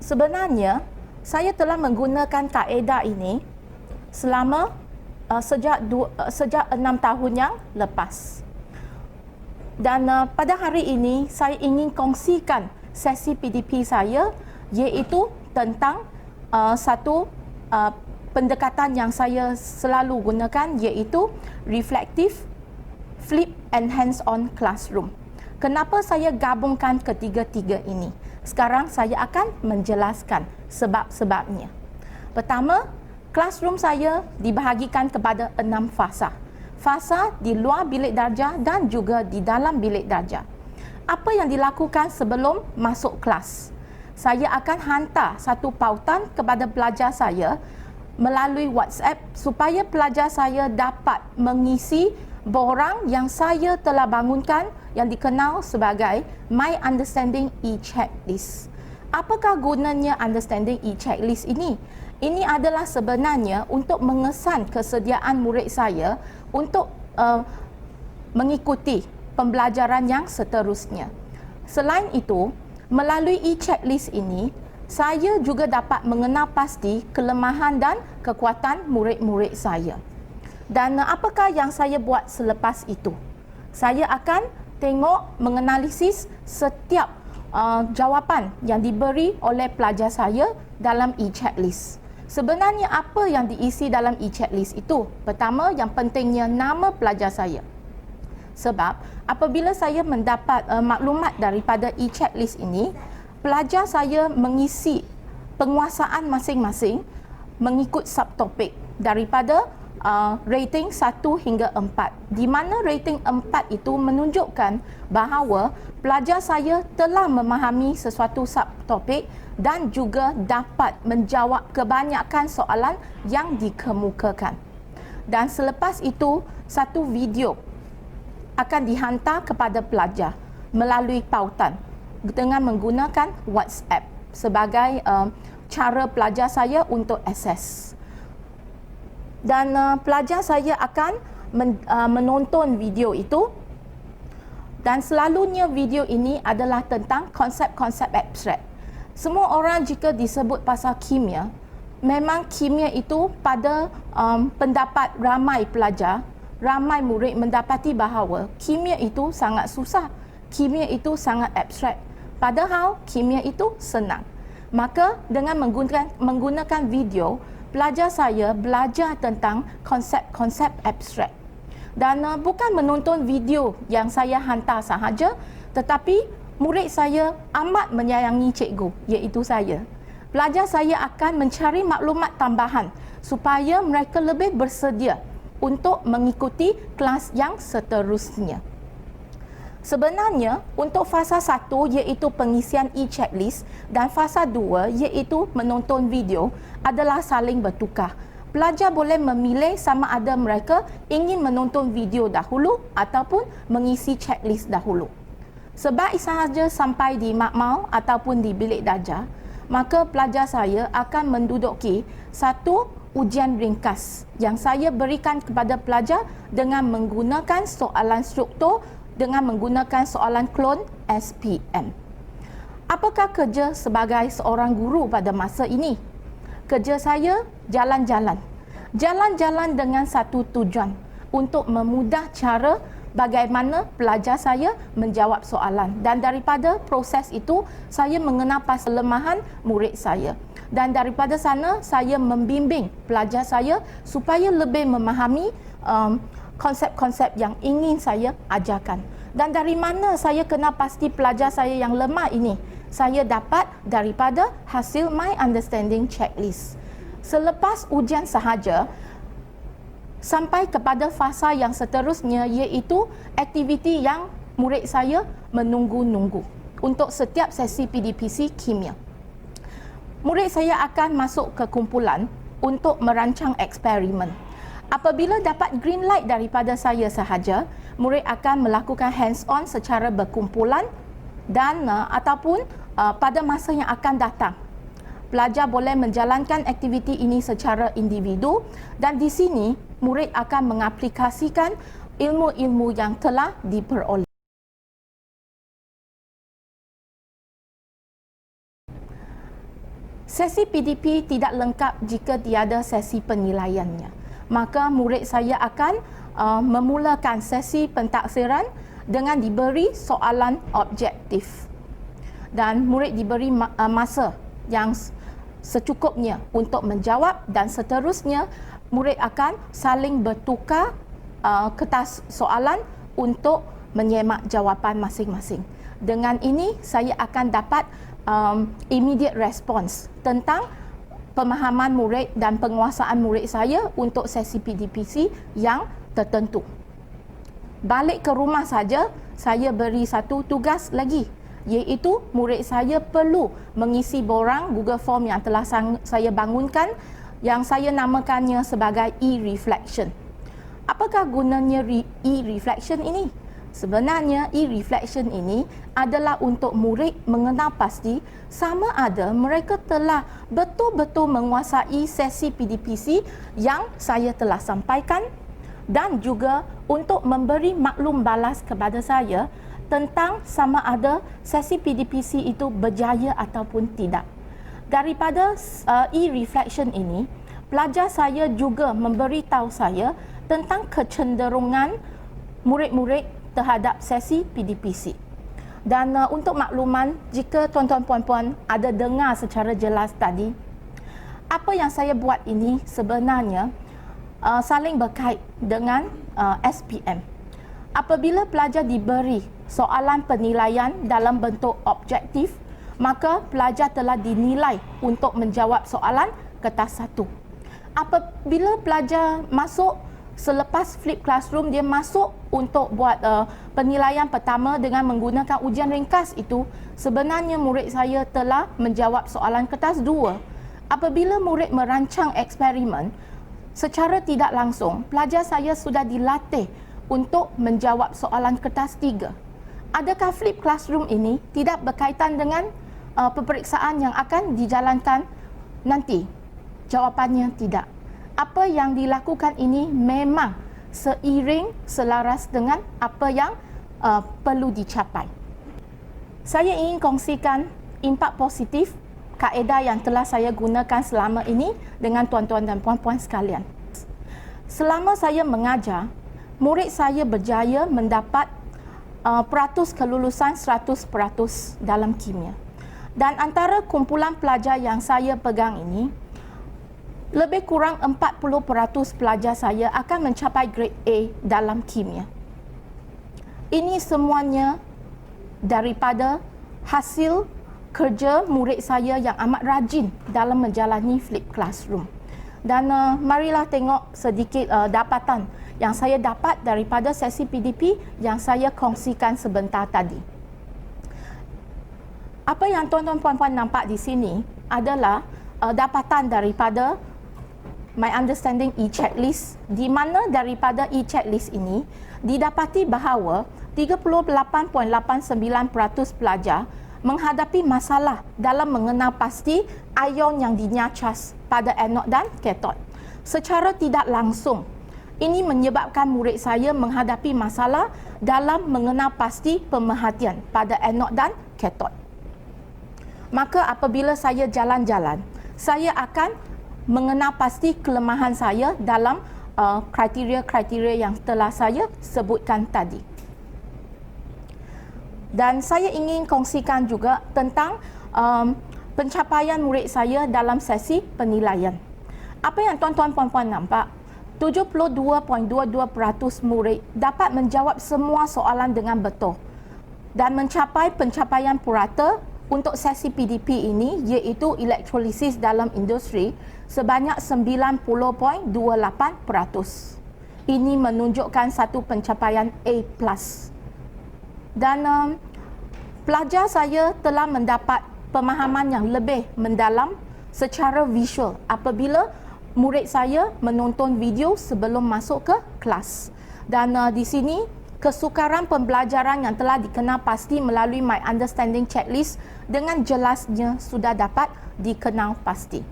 Sebenarnya, saya telah menggunakan kaedah ini selama sejak 6 tahun yang lepas. Dan pada hari ini, saya ingin kongsikan sesi PDP saya, iaitu tentang satu pendekatan yang saya selalu gunakan, iaitu reflective, flip and hands-on classroom. Kenapa saya gabungkan ketiga-tiga ini? Sekarang saya akan menjelaskan sebab-sebabnya. Pertama, classroom saya dibahagikan kepada 6 fasa. Fasa di luar bilik darjah dan juga di dalam bilik darjah. Apa yang dilakukan sebelum masuk kelas? Saya akan hantar satu pautan kepada pelajar saya melalui WhatsApp supaya pelajar saya dapat mengisi borang yang saya telah bangunkan yang dikenal sebagai My Understanding E-Checklist. Apakah gunanya Understanding E-Checklist ini? Ini adalah sebenarnya untuk mengesan kesediaan murid saya untuk mengikuti pembelajaran yang seterusnya. Selain itu, melalui E-Checklist ini, saya juga dapat mengenal pasti kelemahan dan kekuatan murid-murid saya. Dan apakah yang saya buat selepas itu? Saya akan tengok, menganalisis setiap jawapan yang diberi oleh pelajar saya dalam E-Checklist. Sebenarnya apa yang diisi dalam E-Checklist itu? Pertama, yang pentingnya nama pelajar saya. Sebab apabila saya mendapat maklumat daripada E-Checklist ini, pelajar saya mengisi penguasaan masing-masing mengikut subtopik daripada rating 1 hingga 4, di mana rating 4 itu menunjukkan bahawa pelajar saya telah memahami sesuatu subtopik dan juga dapat menjawab kebanyakan soalan yang dikemukakan. Dan selepas itu, satu video akan dihantar kepada pelajar melalui pautan dengan menggunakan WhatsApp sebagai cara pelajar saya untuk akses. Dan pelajar saya akan menonton video itu, dan selalunya video ini adalah tentang konsep-konsep abstrak. Semua orang jika disebut pasal kimia, memang kimia itu pada pendapat ramai pelajar, ramai murid mendapati bahawa kimia itu sangat susah, kimia itu sangat abstrak. Padahal kimia itu senang. Maka dengan menggunakan video, pelajar saya belajar tentang konsep-konsep abstrak. Dan bukan menonton video yang saya hantar sahaja, tetapi murid saya amat menyayangi cikgu, iaitu saya. Pelajar saya akan mencari maklumat tambahan supaya mereka lebih bersedia untuk mengikuti kelas yang seterusnya. Sebenarnya, untuk fasa 1 iaitu pengisian E-Checklist dan fasa 2 iaitu menonton video adalah saling bertukar. Pelajar boleh memilih sama ada mereka ingin menonton video dahulu ataupun mengisi checklist dahulu. Sebab sahaja sampai di makmal ataupun di bilik darjah, maka pelajar saya akan menduduki satu ujian ringkas yang saya berikan kepada pelajar dengan menggunakan soalan struktur, dengan menggunakan soalan klon SPM. Apakah kerja sebagai seorang guru pada masa ini? Kerja saya jalan-jalan. Jalan-jalan dengan satu tujuan untuk memudah cara bagaimana pelajar saya menjawab soalan. Dan daripada proses itu, saya mengenal pasal kelemahan murid saya. Dan daripada sana, saya membimbing pelajar saya supaya lebih memahami konsep-konsep yang ingin saya ajarkan. Dan dari mana saya kenal pasti pelajar saya yang lemah ini? Saya dapat daripada hasil My Understanding Checklist. Selepas ujian sahaja, sampai kepada fasa yang seterusnya, iaitu aktiviti yang murid saya menunggu-nunggu untuk setiap sesi PDPC kimia. Murid saya akan masuk ke kumpulan untuk merancang eksperimen. Apabila dapat green light daripada saya sahaja, murid akan melakukan hands-on secara berkumpulan dan ataupun pada masa yang akan datang. Pelajar boleh menjalankan aktiviti ini secara individu dan di sini murid akan mengaplikasikan ilmu-ilmu yang telah diperoleh. Sesi PDP tidak lengkap jika tiada sesi penilaiannya. Maka murid saya akan memulakan sesi pentaksiran dengan diberi soalan objektif. Dan murid diberi masa yang secukupnya untuk menjawab, dan seterusnya murid akan saling bertukar kertas soalan untuk menyemak jawapan masing-masing. Dengan ini saya akan dapat immediate response tentang pemahaman murid dan penguasaan murid saya untuk sesi PDPC yang tertentu. Balik ke rumah saja, saya beri satu tugas lagi, iaitu murid saya perlu mengisi borang Google Form yang telah saya bangunkan, yang saya namakannya sebagai e-reflection. Apakah gunanya e-reflection ini? Sebenarnya e-reflection ini adalah untuk murid mengenal pasti sama ada mereka telah betul-betul menguasai sesi PDPC yang saya telah sampaikan, dan juga untuk memberi maklum balas kepada saya tentang sama ada sesi PDPC itu berjaya ataupun tidak. Daripada e-reflection ini, pelajar saya juga memberitahu saya tentang kecenderungan murid-murid terhadap sesi PDPC. Dan untuk makluman, jika tuan-tuan puan-puan ada dengar secara jelas tadi, apa yang saya buat ini sebenarnya saling berkait dengan SPM. Apabila pelajar diberi soalan penilaian dalam bentuk objektif, maka pelajar telah dinilai untuk menjawab soalan kertas 1. Apabila pelajar masuk selepas flip classroom, dia masuk untuk buat penilaian pertama dengan menggunakan ujian ringkas itu, sebenarnya murid saya telah menjawab soalan kertas 2. Apabila murid merancang eksperimen, secara tidak langsung pelajar saya sudah dilatih untuk menjawab soalan kertas 3. Adakah flip classroom ini tidak berkaitan dengan peperiksaan yang akan dijalankan nanti? Jawapannya tidak. Apa yang dilakukan ini memang seiring selaras dengan apa yang perlu dicapai. Saya ingin kongsikan impak positif kaedah yang telah saya gunakan selama ini dengan tuan-tuan dan puan-puan sekalian. Selama saya mengajar, murid saya berjaya mendapat peratus kelulusan 100% dalam kimia. Dan antara kumpulan pelajar yang saya pegang ini, lebih kurang 40% pelajar saya akan mencapai grade A dalam kimia. Ini semuanya daripada hasil kerja murid saya yang amat rajin dalam menjalani flip classroom. Dan marilah tengok sedikit dapatan yang saya dapat daripada sesi PDP yang saya kongsikan sebentar tadi. Apa yang tuan-tuan puan-puan nampak di sini adalah dapatan daripada My Understanding e-checklist, di mana daripada e-checklist ini didapati bahawa 38.89% pelajar menghadapi masalah dalam mengenal pasti ion yang dinyacas pada anod dan katod. Secara tidak langsung, ini menyebabkan murid saya menghadapi masalah dalam mengenal pasti pemerhatian pada anod dan katod. Maka apabila saya jalan-jalan, saya akan mengenal pasti kelemahan saya dalam kriteria-kriteria yang telah saya sebutkan tadi. Dan saya ingin kongsikan juga tentang pencapaian murid saya dalam sesi penilaian. Apa yang tuan-tuan puan-puan nampak, 72.22% murid dapat menjawab semua soalan dengan betul dan mencapai pencapaian purata untuk sesi PDP ini, iaitu elektrolisis dalam industri, sebanyak 90.28%. Ini menunjukkan satu pencapaian A+. Dan pelajar saya telah mendapat pemahaman yang lebih mendalam secara visual apabila murid saya menonton video sebelum masuk ke kelas. Dan di sini kesukaran pembelajaran yang telah dikenal pasti melalui My Understanding Checklist dengan jelasnya sudah dapat dikenal pasti.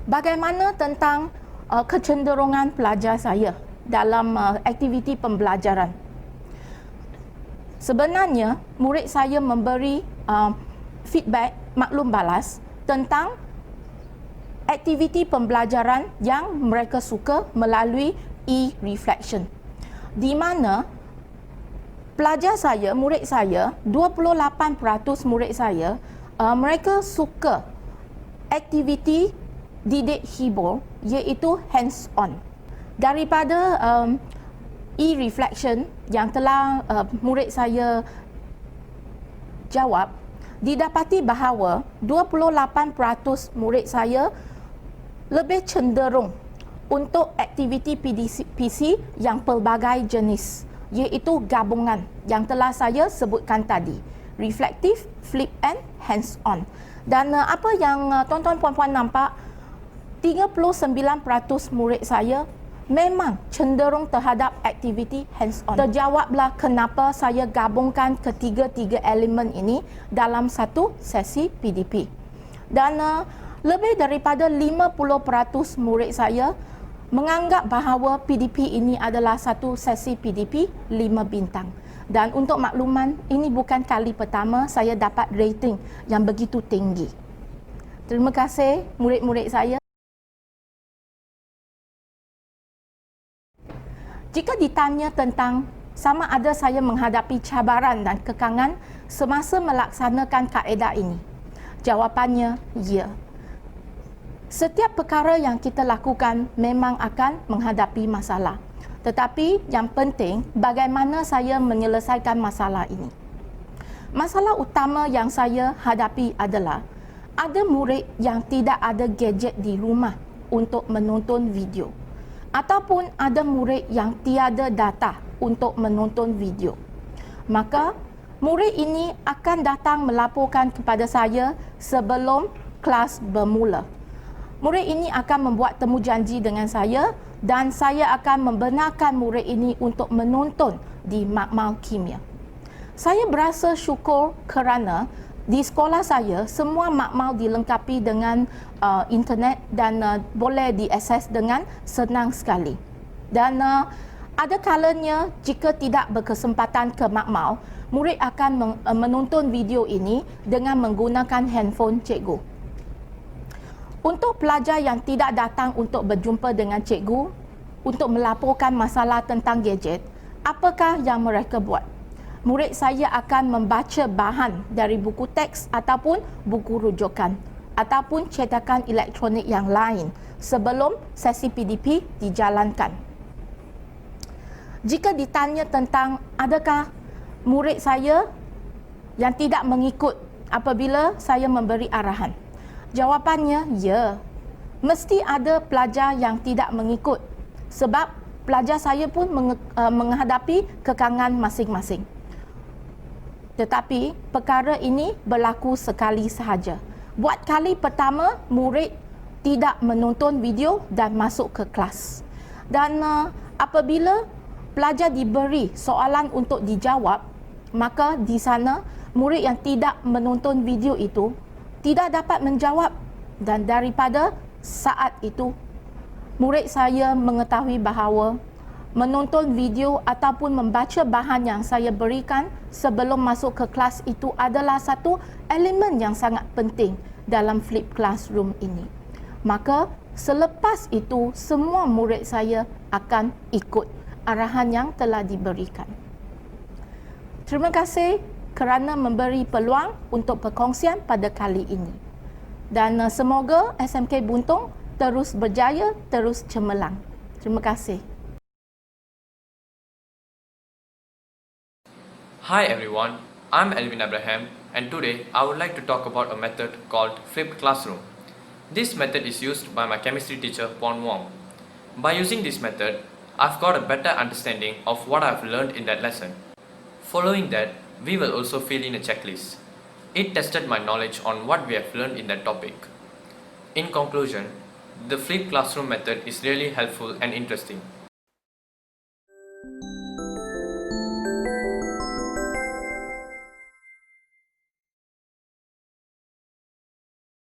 Bagaimana tentang kecenderungan pelajar saya dalam aktiviti pembelajaran? Sebenarnya, murid saya memberi feedback, maklum balas tentang aktiviti pembelajaran yang mereka suka melalui e-reflection, di mana pelajar saya, murid saya, 28% murid saya, mereka suka aktiviti didik hibur, iaitu hands-on. Daripada e-reflection yang telah murid saya jawab, didapati bahawa 28% murid saya lebih cenderung untuk aktiviti PC yang pelbagai jenis, iaitu gabungan yang telah saya sebutkan tadi, reflektif, flip and hands-on. Dan apa yang tuan-tuan puan-puan nampak, 39% murid saya memang cenderung terhadap aktiviti hands-on. Terjawablah kenapa saya gabungkan ketiga-tiga elemen ini dalam satu sesi PDP. Dan lebih daripada 50% murid saya menganggap bahawa PDP ini adalah satu sesi PDP 5 bintang. Dan untuk makluman, ini bukan kali pertama saya dapat rating yang begitu tinggi. Terima kasih murid-murid saya. Jika ditanya tentang sama ada saya menghadapi cabaran dan kekangan semasa melaksanakan kaedah ini, jawapannya ya. Setiap perkara yang kita lakukan memang akan menghadapi masalah. Tetapi yang penting, bagaimana saya menyelesaikan masalah ini. Masalah utama yang saya hadapi adalah ada murid yang tidak ada gadget di rumah untuk menonton video, ataupun ada murid yang tiada data untuk menonton video. Maka, murid ini akan datang melaporkan kepada saya sebelum kelas bermula. Murid ini akan membuat temu janji dengan saya dan saya akan membenarkan murid ini untuk menonton di makmal kimia. Saya berasa syukur kerana di sekolah saya semua makmal dilengkapi dengan internet dan boleh diakses dengan senang sekali. Dan ada kalanya jika tidak berkesempatan ke makmal, murid akan menonton video ini dengan menggunakan handphone cikgu. Untuk pelajar yang tidak datang untuk berjumpa dengan cikgu untuk melaporkan masalah tentang gadget, apakah yang mereka buat? Murid saya akan membaca bahan dari buku teks ataupun buku rujukan ataupun cetakan elektronik yang lain sebelum sesi PDP dijalankan. Jika ditanya tentang adakah murid saya yang tidak mengikut apabila saya memberi arahan, jawapannya ya. Mesti ada pelajar yang tidak mengikut sebab pelajar saya pun menghadapi kekangan masing-masing. Tetapi perkara ini berlaku sekali sahaja. Buat kali pertama, murid tidak menonton video dan masuk ke kelas. Dan apabila pelajar diberi soalan untuk dijawab, maka di sana murid yang tidak menonton video itu tidak dapat menjawab. Dan daripada saat itu, murid saya mengetahui bahawa menonton video ataupun membaca bahan yang saya berikan sebelum masuk ke kelas itu adalah satu elemen yang sangat penting dalam flip classroom ini. Maka selepas itu semua murid saya akan ikut arahan yang telah diberikan. Terima kasih kerana memberi peluang untuk perkongsian pada kali ini. Dan semoga SMK Buntung terus berjaya, terus cemerlang. Terima kasih. Hi everyone, I'm Elvin Abraham and today I would like to talk about a method called flipped classroom. This method is used by my chemistry teacher Pon Wong. By using this method, I've got a better understanding of what I've learned in that lesson. Following that, we will also fill in a checklist. It tested my knowledge on what we have learned in that topic. In conclusion, the flipped classroom method is really helpful and interesting.